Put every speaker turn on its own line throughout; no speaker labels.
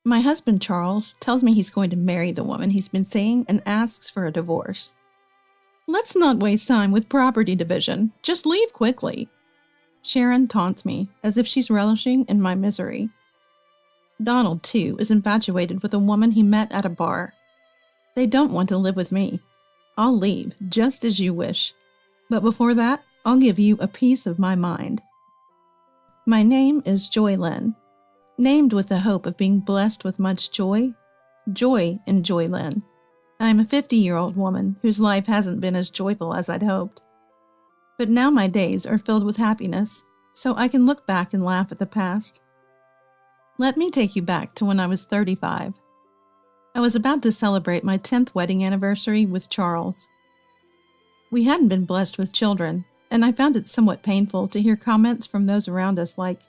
My husband, Charles, tells me he's going to marry the woman he's been seeing and asks for a divorce. Let's not waste time with property division. Just leave quickly. Sharon taunts me, as if she's relishing in my misery. Donald, too, is infatuated with a woman he met at a bar. They don't want to live with me. I'll leave, just as you wish. But before that, I'll give you a piece of my mind. My name is Joy Lynn, named with the hope of being blessed with much joy. Joy in Joy Lynn. I'm a 50-year-old woman whose life hasn't been as joyful as I'd hoped. But now my days are filled with happiness, so I can look back and laugh at the past. Let me take you back to when I was 35. I was about to celebrate my 10th wedding anniversary with Charles. We hadn't been blessed with children, and I found it somewhat painful to hear comments from those around us like,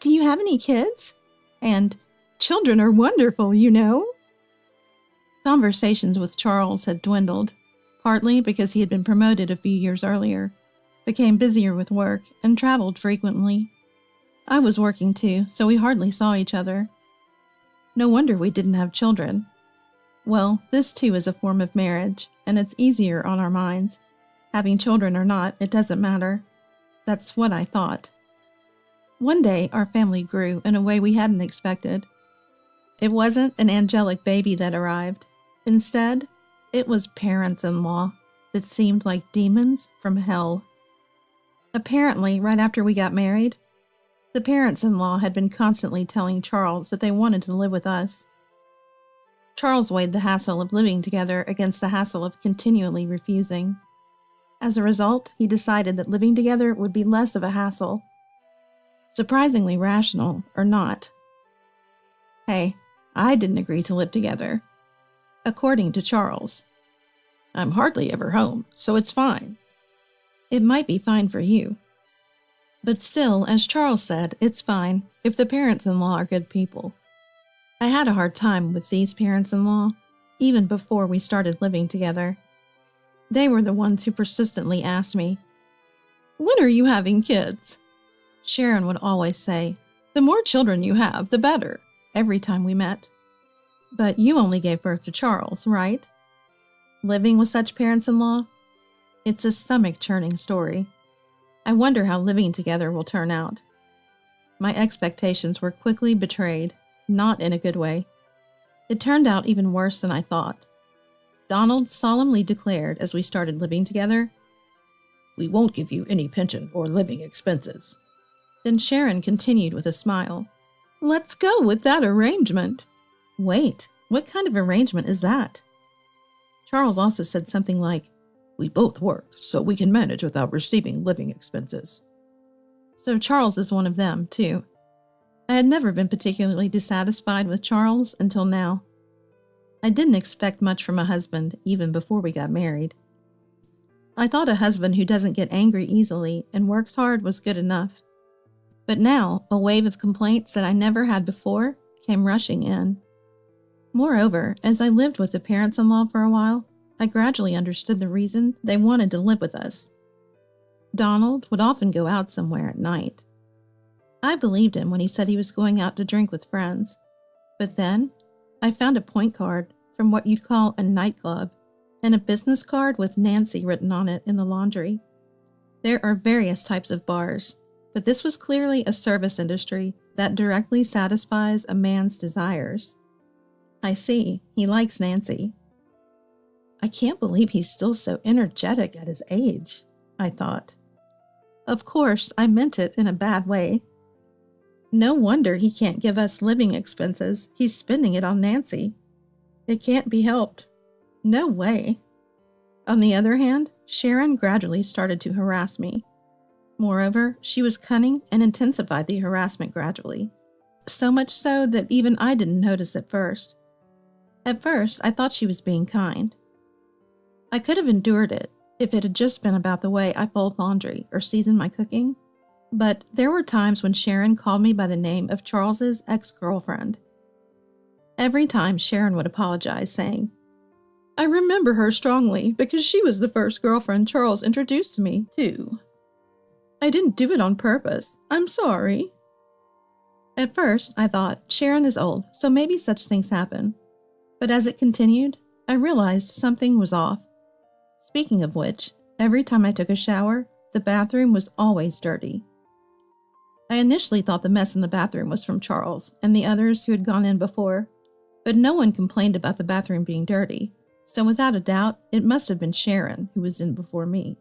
"Do you have any kids?" and "Children are wonderful, you know." Conversations with Charles had dwindled, partly because he had been promoted a few years earlier, became busier with work, and traveled frequently. I was working too, so we hardly saw each other. No wonder we didn't have children. Well, this too is a form of marriage, and it's easier on our minds. Having children or not, it doesn't matter. That's what I thought. One day, our family grew in a way we hadn't expected. It wasn't an angelic baby that arrived. Instead, it was parents-in-law that seemed like demons from hell. Apparently, right after we got married, the parents-in-law had been constantly telling Charles that they wanted to live with us. Charles weighed the hassle of living together against the hassle of continually refusing. As a result, he decided that living together would be less of a hassle. Surprisingly rational, or not. Hey, I didn't agree to live together. According to Charles. I'm hardly ever home, so it's fine. It might be fine for you. But still, as Charles said, it's fine if the parents-in-law are good people. I had a hard time with these parents-in-law, even before we started living together. They were the ones who persistently asked me, "When are you having kids?" Sharon would always say, "The more children you have, the better," every time we met. But you only gave birth to Charles, right? Living with such parents-in-law? It's a stomach-churning story. I wonder how living together will turn out. My expectations were quickly betrayed, not in a good way. It turned out even worse than I thought. Donald solemnly declared as we started living together, "We won't give you any pension or living expenses." Then Sharon continued with a smile, "Let's go with that arrangement." Wait, what kind of arrangement is that? Charles also said something like, "We both work, so we can manage without receiving living expenses." So Charles is one of them, too. I had never been particularly dissatisfied with Charles until now. I didn't expect much from a husband, even before we got married. I thought a husband who doesn't get angry easily and works hard was good enough. But now, a wave of complaints that I never had before came rushing in. Moreover, as I lived with the parents-in-law for a while, I gradually understood the reason they wanted to live with us. Donald would often go out somewhere at night. I believed him when he said he was going out to drink with friends. But then, I found a point card from what you'd call a nightclub, and a business card with Nancy written on it in the laundry. There are various types of bars, but this was clearly a service industry that directly satisfies a man's desires. I see, he likes Nancy. I can't believe he's still so energetic at his age, I thought. Of course, I meant it in a bad way. No wonder he can't give us living expenses. He's spending it on Nancy. It can't be helped. No way. On the other hand, Sharon gradually started to harass me. Moreover, she was cunning and intensified the harassment gradually. So much so that even I didn't notice at first. At first, I thought she was being kind. I could have endured it if it had just been about the way I fold laundry or season my cooking. But there were times when Sharon called me by the name of Charles's ex-girlfriend. Every time Sharon would apologize, saying, "I remember her strongly because she was the first girlfriend Charles introduced me to. I didn't do it on purpose. I'm sorry." At first, I thought, Sharon is old, so maybe such things happen. But as it continued, I realized something was off. Speaking of which, every time I took a shower, the bathroom was always dirty. I initially thought the mess in the bathroom was from Charles and the others who had gone in before, but no one complained about the bathroom being dirty, so without a doubt, it must have been Sharon who was in before me.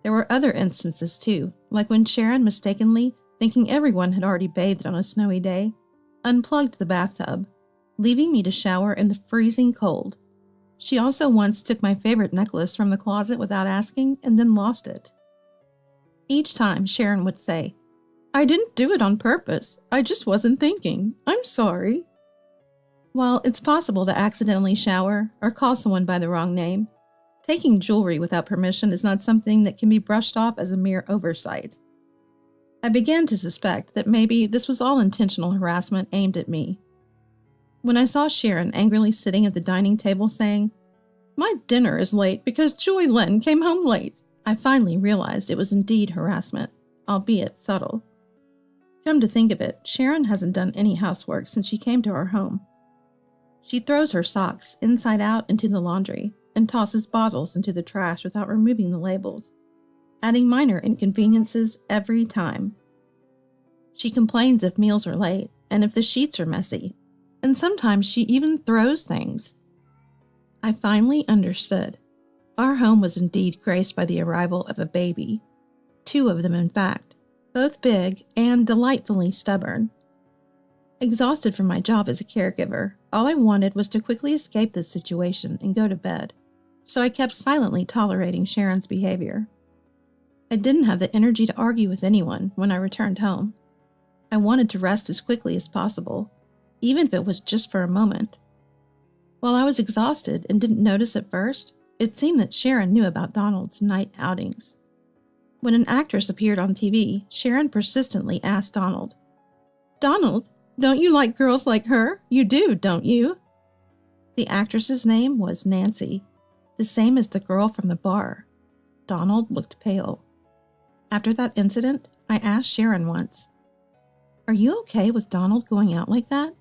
There were other instances too, like when Sharon mistakenly, thinking everyone had already bathed on a snowy day, unplugged the bathtub, leaving me to shower in the freezing cold. She also once took my favorite necklace from the closet without asking and then lost it. Each time, Sharon would say, "I didn't do it on purpose. I just wasn't thinking. I'm sorry." While it's possible to accidentally shower or call someone by the wrong name, taking jewelry without permission is not something that can be brushed off as a mere oversight. I began to suspect that maybe this was all intentional harassment aimed at me. When I saw Sharon angrily sitting at the dining table saying, "My dinner is late because Joy Lynn came home late," I finally realized it was indeed harassment, albeit subtle. Come to think of it, Sharon hasn't done any housework since she came to our home. She throws her socks inside out into the laundry and tosses bottles into the trash without removing the labels, adding minor inconveniences every time. She complains if meals are late and if the sheets are messy, and sometimes she even throws things. I finally understood. Our home was indeed graced by the arrival of a baby. 2 of them, in fact, both big and delightfully stubborn. Exhausted from my job as a caregiver, all I wanted was to quickly escape this situation and go to bed, so I kept silently tolerating Sharon's behavior. I didn't have the energy to argue with anyone when I returned home. I wanted to rest as quickly as possible, even if it was just for a moment. While I was exhausted and didn't notice at first, it seemed that Sharon knew about Donald's night outings. When an actress appeared on TV, Sharon persistently asked Donald, "Donald, don't you like girls like her? You do, don't you?" The actress's name was Nancy, the same as the girl from the bar. Donald looked pale. After that incident, I asked Sharon once, "Are you okay with Donald going out like that?"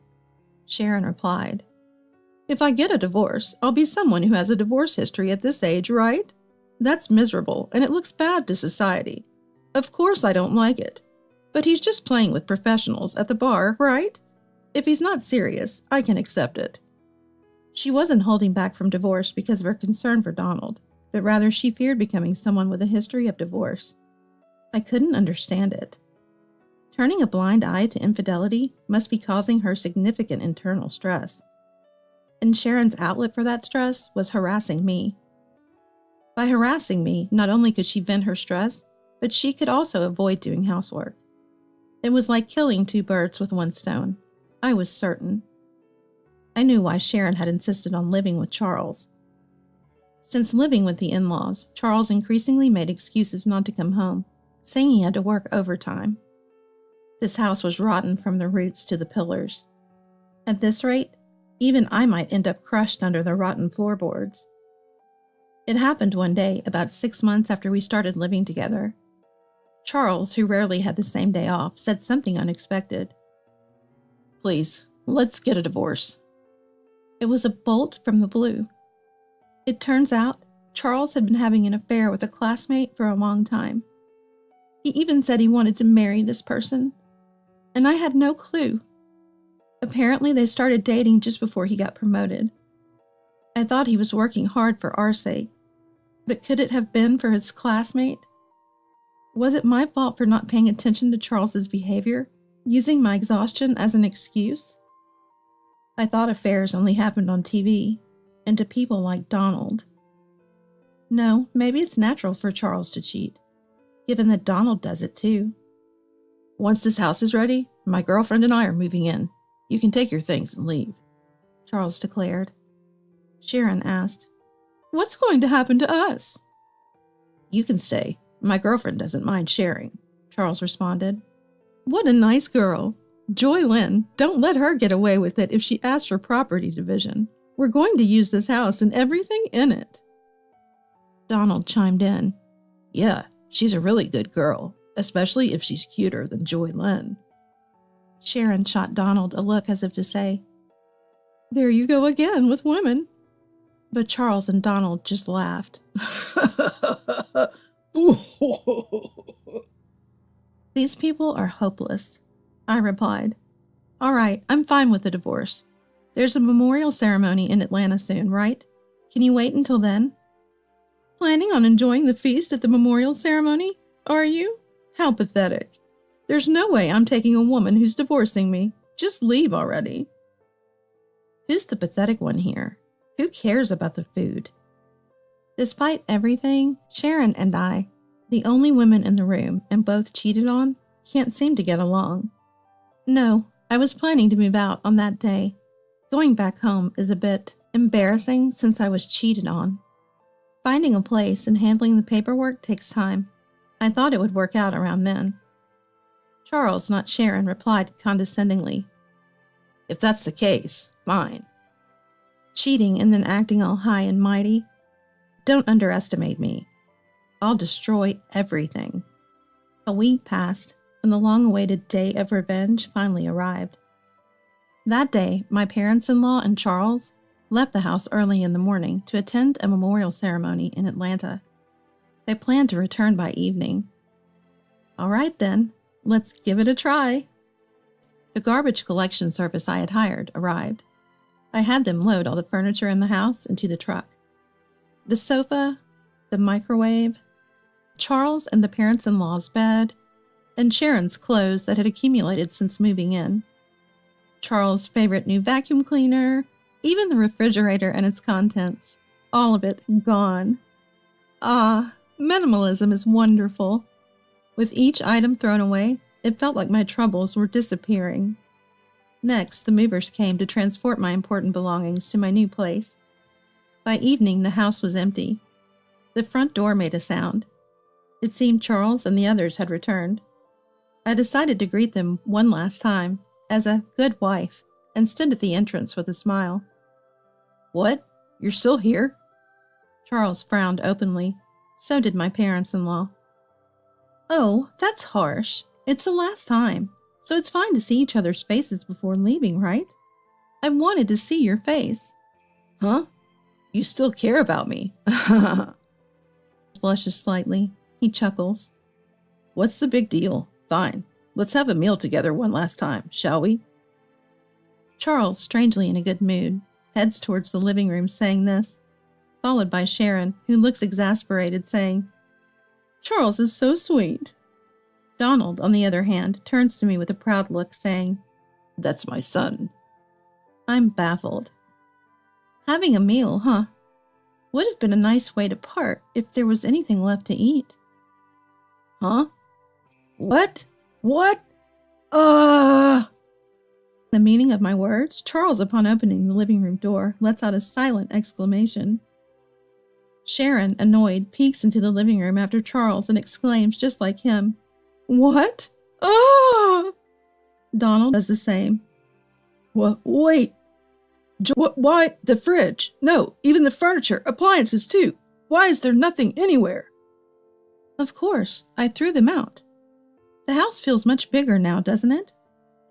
Sharon replied, "If I get a divorce, I'll be someone who has a divorce history at this age, right? That's miserable, and it looks bad to society. Of course I don't like it. But he's just playing with professionals at the bar, right? If he's not serious, I can accept it." She wasn't holding back from divorce because of her concern for Donald, but rather she feared becoming someone with a history of divorce. I couldn't understand it. Turning a blind eye to infidelity must be causing her significant internal stress. And Sharon's outlet for that stress was harassing me. By harassing me, not only could she vent her stress, but she could also avoid doing housework. It was like killing 2 birds with 1 stone. I was certain. I knew why Sharon had insisted on living with Charles. Since living with the in-laws, Charles increasingly made excuses not to come home, saying he had to work overtime. This house was rotten from the roots to the pillars. At this rate, even I might end up crushed under the rotten floorboards. It happened one day, about 6 months after we started living together. Charles, who rarely had the same day off, said something unexpected. "Please, let's get a divorce." It was a bolt from the blue. It turns out, Charles had been having an affair with a classmate for a long time. He even said he wanted to marry this person, and I had no clue. Apparently, they started dating just before he got promoted. I thought he was working hard for our sake, but could it have been for his classmate? Was it my fault for not paying attention to Charles's behavior, using my exhaustion as an excuse? I thought affairs only happened on TV, and to people like Donald. No, maybe it's natural for Charles to cheat, given that Donald does it too. "Once this house is ready, my girlfriend and I are moving in. You can take your things and leave," Charles declared. Sharon asked, "What's going to happen to us?" "You can stay. My girlfriend doesn't mind sharing," Charles responded. "What a nice girl. Joy Lynn, don't let her get away with it if she asks for property division. We're going to use this house and everything in it." Donald chimed in. "Yeah, she's a really good girl, especially if she's cuter than Joy Lynn." Sharon shot Donald a look as if to say, "There you go again with women." But Charles and Donald just laughed. "These people are hopeless," I replied. "All right, I'm fine with the divorce. There's a memorial ceremony in Atlanta soon, right? Can you wait until then?" "Planning on enjoying the feast at the memorial ceremony? Are you? How pathetic. There's no way I'm taking a woman who's divorcing me. Just leave already." Who's the pathetic one here? Who cares about the food? Despite everything, Sharon and I, the only women in the room and both cheated on, can't seem to get along. No, I was planning to move out on that day. Going back home is a bit embarrassing since I was cheated on. Finding a place and handling the paperwork takes time. I thought it would work out around then. Charles, not Sharon, replied condescendingly, "If that's the case, fine." Cheating and then acting all high and mighty? Don't underestimate me. I'll destroy everything. A week passed, and the long-awaited day of revenge finally arrived. That day, my parents-in-law and Charles left the house early in the morning to attend a memorial ceremony in Atlanta. They planned to return by evening. All right then, let's give it a try. The garbage collection service I had hired arrived. I had them load all the furniture in the house into the truck. The sofa, the microwave, Charles and the parents-in-law's bed, and Sharon's clothes that had accumulated since moving in. Charles' favorite new vacuum cleaner, even the refrigerator and its contents, all of it gone. Ah, minimalism is wonderful. With each item thrown away, it felt like my troubles were disappearing. Next, the movers came to transport my important belongings to my new place. By evening, the house was empty. The front door made a sound. It seemed Charles and the others had returned. I decided to greet them one last time, as a good wife, and stood at the entrance with a smile. "What? You're still here?" Charles frowned openly. So did my parents-in-law. "Oh, that's harsh. It's the last time, so it's fine to see each other's faces before leaving, right? I wanted to see your face." "Huh? You still care about me?" Blushes slightly. He chuckles. "What's the big deal? Fine. Let's have a meal together one last time, shall we?" Charles, strangely in a good mood, heads towards the living room saying this, followed by Sharon, who looks exasperated, saying, "Charles is so sweet." Donald, on the other hand, turns to me with a proud look, saying, "That's my son." I'm baffled. Having a meal, huh? Would have been a nice way to part if there was anything left to eat. Huh? What? What? The meaning of my words, Charles, upon opening the living room door, lets out a silent exclamation. Sharon, annoyed, peeks into the living room after Charles and exclaims just like him, "What? Ah!" Donald does the same. Wait. Why the fridge? No, even the furniture, appliances too. Why is there nothing anywhere? Of course, I threw them out. The house feels much bigger now, doesn't it?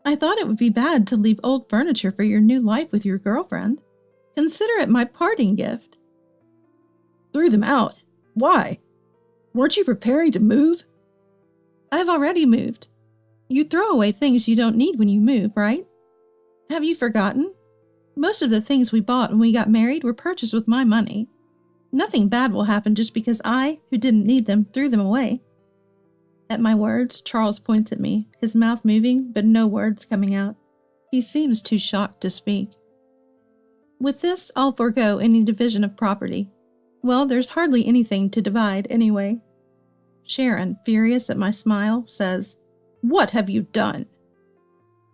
I thought it would be bad to leave old furniture for your new life with your girlfriend. Consider it my parting gift. Threw them out? Why? Weren't you preparing to move? I've already moved. You throw away things you don't need when you move, right? Have you forgotten? Most of the things we bought when we got married were purchased with my money. Nothing bad will happen just because I, who didn't need them, threw them away. At my words, Charles points at me, his mouth moving, but no words coming out. He seems too shocked to speak. With this, I'll forego any division of property. Well, there's hardly anything to divide anyway. Sharon, furious at my smile, says, "What have you done?"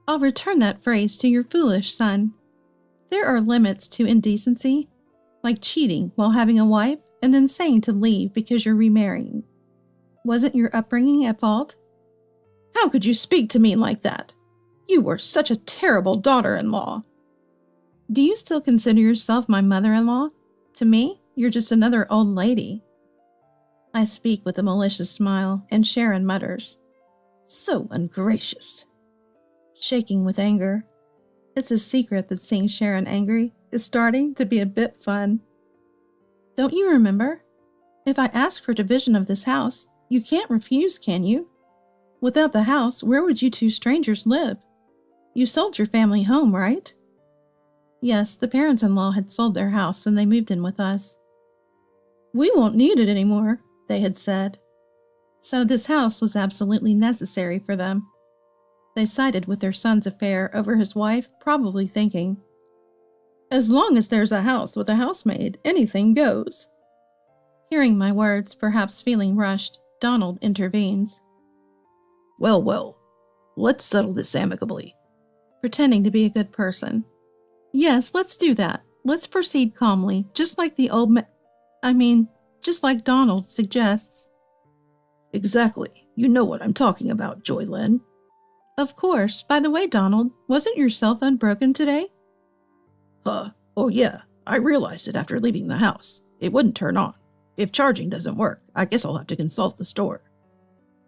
I'll return that phrase to your foolish son. There are limits to indecency, like cheating while having a wife and then saying to leave because you're remarrying. Wasn't your upbringing at fault? How could you speak to me like that? You were such a terrible daughter-in-law. Do you still consider yourself my mother-in-law? To me, you're just another old lady. I speak with a malicious smile, and Sharon mutters, "So ungracious." shaking with anger. It's a secret that seeing Sharon angry is starting to be a bit fun. Don't you remember? If I ask for division of this house, you can't refuse, can you? Without the house, where would you two strangers live? You sold your family home, right? Yes, the parents-in-law had sold their house when they moved in with us. We won't need it anymore, they had said. So this house was absolutely necessary for them. They sided with their son's affair over his wife, probably thinking, as long as there's a house with a housemaid, anything goes. Hearing my words, perhaps feeling rushed, Donald intervenes.
Well, let's settle this amicably.
Pretending to be a good person. Yes, let's do that. Let's proceed calmly, just like just like Donald suggests.
Exactly. You know what I'm talking about, Joy Lynn.
Of course. By the way, Donald, wasn't your cell phone broken today?
Oh yeah, I realized it after leaving the house. It wouldn't turn on. If charging doesn't work, I guess I'll have to consult the store.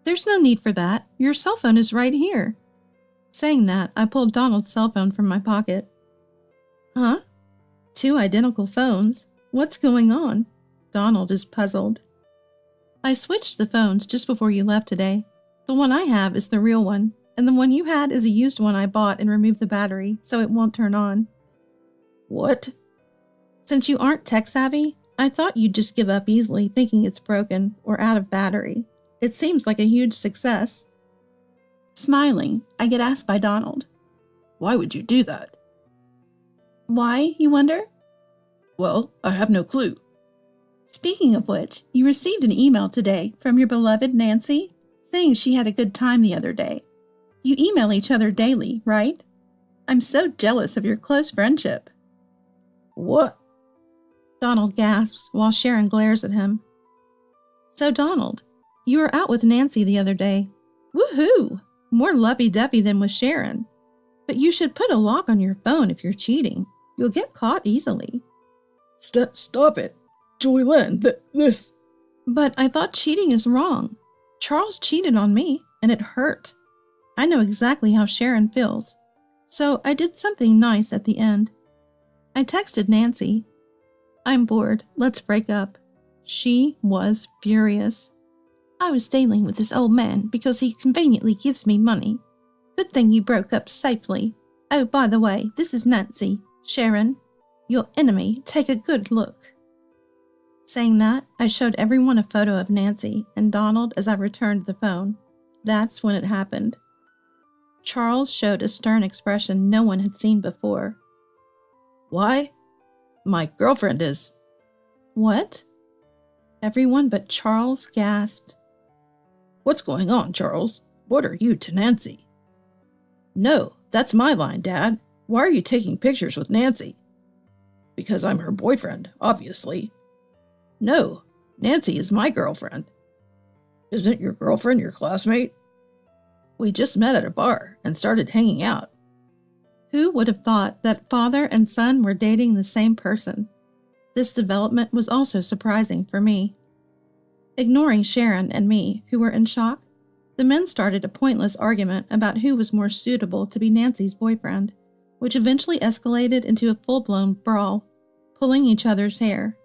There's no need for that. Your cell phone is right here. Saying that, I pulled Donald's cell phone from my pocket. Huh? 2 identical phones? What's going on? Donald is puzzled. I switched the phones just before you left today. The one I have is the real one, and the one you had is a used one I bought and removed the battery, so it won't turn on.
What?
Since you aren't tech-savvy, I thought you'd just give up easily thinking it's broken or out of battery. It seems like a huge success. Smiling, I get asked by Donald.
Why would you do that?
Why, you wonder?
Well, I have no clue.
Speaking of which, you received an email today from your beloved Nancy saying she had a good time the other day. You email each other daily, right? I'm so jealous of your close friendship.
What?
Donald gasps while Sharon glares at him. So Donald, you were out with Nancy the other day. Woohoo! More lovey-dovey than with Sharon. But you should put a lock on your phone if you're cheating. You'll get caught easily.
Stop it. Joy Lynn, this...
But I thought cheating is wrong. Charles cheated on me, and it hurt. I know exactly how Sharon feels. So I did something nice at the end. I texted Nancy. I'm bored. Let's break up. She was furious. I was dealing with this old man because he conveniently gives me money. Good thing you broke up safely. Oh, by the way, this is Nancy. Sharon, your enemy. Take a good look. Saying that, I showed everyone a photo of Nancy and Donald as I returned the phone. That's when it happened. Charles showed a stern expression no one had seen before.
Why? My girlfriend is...
What? Everyone but Charles gasped.
What's going on, Charles? What are you to Nancy? No, that's my line, Dad. Why are you taking pictures with Nancy? Because I'm her boyfriend, obviously. No, Nancy is my girlfriend. Isn't your girlfriend your classmate? We just met at a bar and started hanging out.
Who would have thought that father and son were dating the same person? This development was also surprising for me. Ignoring Sharon and me, who were in shock, the men started a pointless argument about who was more suitable to be Nancy's boyfriend, which eventually escalated into a full-blown brawl, pulling each other's hair.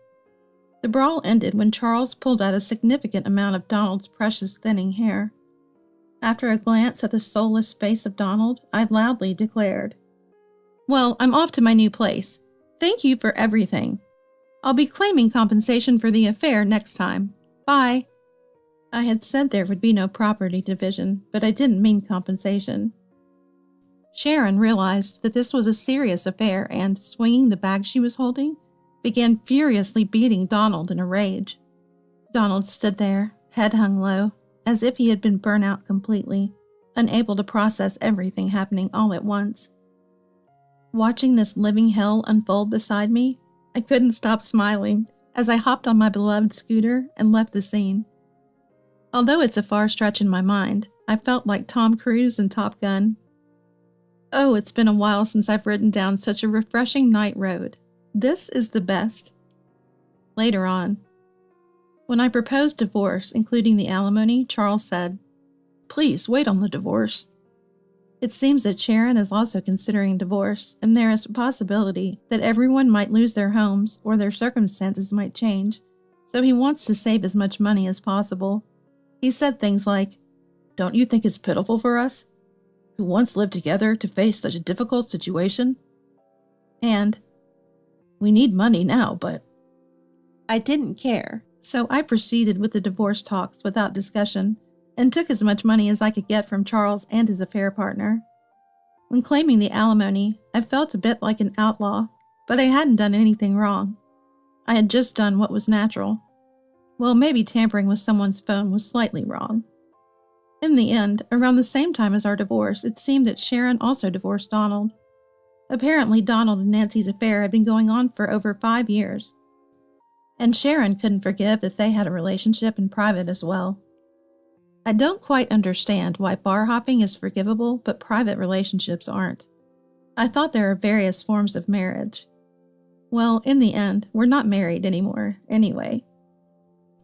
The brawl ended when Charles pulled out a significant amount of Donald's precious thinning hair. After a glance at the soulless face of Donald, I loudly declared, "Well, I'm off to my new place. Thank you for everything. I'll be claiming compensation for the affair next time. Bye." I had said there would be no property division, but I didn't mean compensation. Sharon realized that this was a serious affair and, swinging the bag she was holding, began furiously beating Donald in a rage. Donald stood there, head hung low, as if he had been burnt out completely, unable to process everything happening all at once. Watching this living hell unfold beside me, I couldn't stop smiling as I hopped on my beloved scooter and left the scene. Although it's a far stretch in my mind, I felt like Tom Cruise in Top Gun. Oh, it's been a while since I've ridden down such a refreshing night road. This is the best. Later on, when I proposed divorce, including the alimony, Charles said, "Please wait on the divorce." It seems that Sharon is also considering divorce, and there is a possibility that everyone might lose their homes or their circumstances might change, so he wants to save as much money as possible. He said things like,
"Don't you think it's pitiful for us, who once lived together, to face such a difficult situation?
And,
we need money now, but..."
I didn't care, so I proceeded with the divorce talks without discussion, and took as much money as I could get from Charles and his affair partner. When claiming the alimony, I felt a bit like an outlaw, but I hadn't done anything wrong. I had just done what was natural. Well, maybe tampering with someone's phone was slightly wrong. In the end, around the same time as our divorce, it seemed that Sharon also divorced Donald. Apparently, Donald and Nancy's affair had been going on for over 5 years. And Sharon couldn't forgive that they had a relationship in private as well. I don't quite understand why bar hopping is forgivable, but private relationships aren't. I thought there are various forms of marriage. Well, in the end, we're not married anymore, anyway.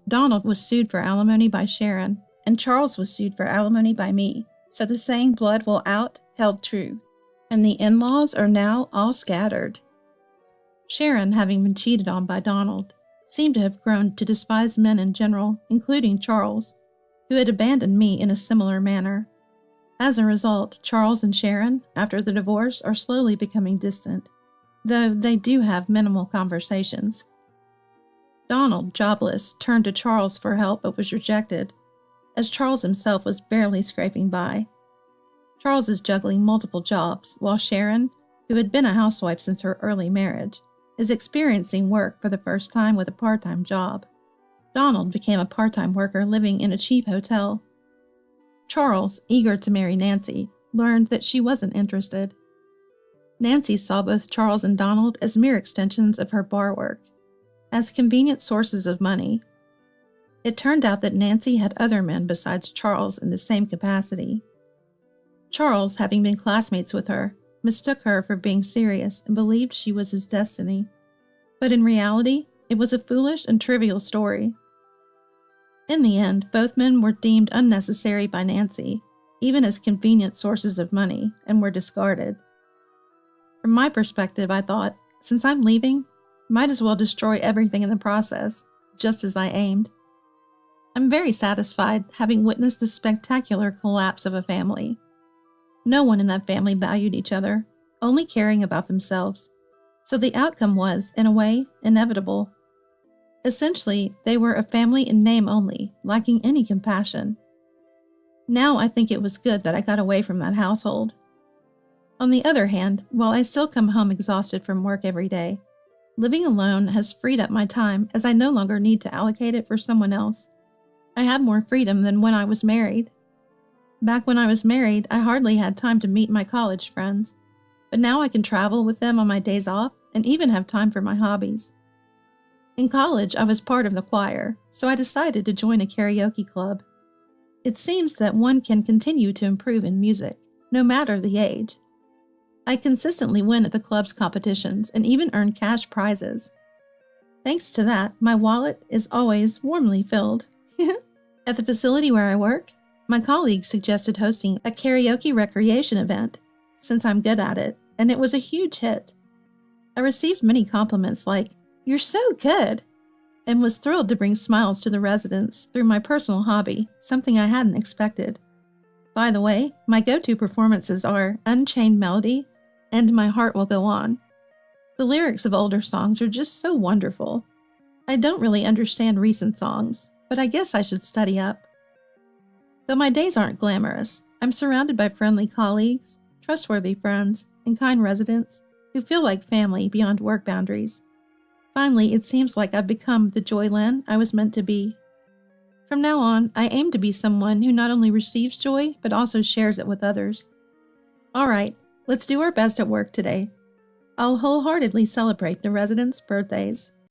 Donald was sued for alimony by Sharon, and Charles was sued for alimony by me, so the saying blood will out held true, and the in-laws are now all scattered. Sharon, having been cheated on by Donald, seemed to have grown to despise men in general, including Charles, who had abandoned me in a similar manner. As a result, Charles and Sharon, after the divorce, are slowly becoming distant, though they do have minimal conversations. Donald, jobless, turned to Charles for help but was rejected, as Charles himself was barely scraping by. Charles is juggling multiple jobs, while Sharon, who had been a housewife since her early marriage, is experiencing work for the first time with a part-time job. Donald became a part-time worker living in a cheap hotel. Charles, eager to marry Nancy, learned that she wasn't interested. Nancy saw both Charles and Donald as mere extensions of her bar work, as convenient sources of money. It turned out that Nancy had other men besides Charles in the same capacity. Charles, having been classmates with her, mistook her for being serious and believed she was his destiny. But in reality, it was a foolish and trivial story. In the end, both men were deemed unnecessary by Nancy, even as convenient sources of money, and were discarded. From my perspective, I thought, since I'm leaving, might as well destroy everything in the process, just as I aimed. I'm very satisfied having witnessed the spectacular collapse of a family. No one in that family valued each other, only caring about themselves. So the outcome was, in a way, inevitable. Essentially, they were a family in name only, lacking any compassion. Now I think it was good that I got away from that household. On the other hand, while I still come home exhausted from work every day, living alone has freed up my time as I no longer need to allocate it for someone else. I have more freedom than when I was married. Back when I was married, I hardly had time to meet my college friends, but now I can travel with them on my days off and even have time for my hobbies. In college, I was part of the choir, so I decided to join a karaoke club. It seems that one can continue to improve in music, no matter the age. I consistently win at the club's competitions and even earn cash prizes. Thanks to that, my wallet is always warmly filled. At the facility where I work, my colleagues suggested hosting a karaoke recreation event, since I'm good at it, and it was a huge hit. I received many compliments like, "You're so good," and was thrilled to bring smiles to the residents through my personal hobby, something I hadn't expected. By the way, my go-to performances are Unchained Melody and My Heart Will Go On. The lyrics of older songs are just so wonderful. I don't really understand recent songs, but I guess I should study up. Though my days aren't glamorous, I'm surrounded by friendly colleagues, trustworthy friends, and kind residents who feel like family beyond work boundaries. Finally, it seems like I've become the Joy Lynn I was meant to be. From now on, I aim to be someone who not only receives joy, but also shares it with others. All right, let's do our best at work today. I'll wholeheartedly celebrate the residents' birthdays.